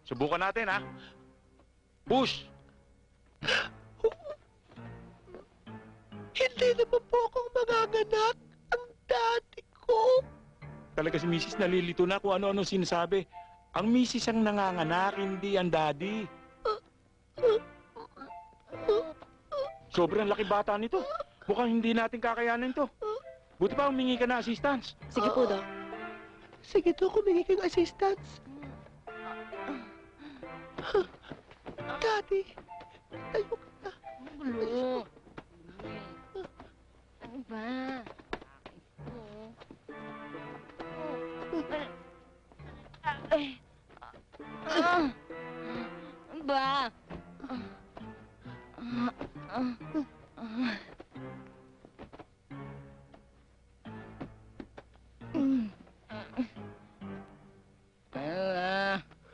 Subukan natin, ha? Push! Hindi naman po akong manganganak. Ang daddy ko. Talaga si Mrs. nalilito na kung ano-ano sinasabi. Ang Mrs. ang nanganganak, hindi ang daddy. Sobrang laki bata nito. Mukhang hindi natin kakayanin to. Buti pa humingi ka na assistance. Sige po, Dok. Sige, Dok, humingi kang assistance. Daddy, tayo ka na. Gulo. Ano ba? Ano ba?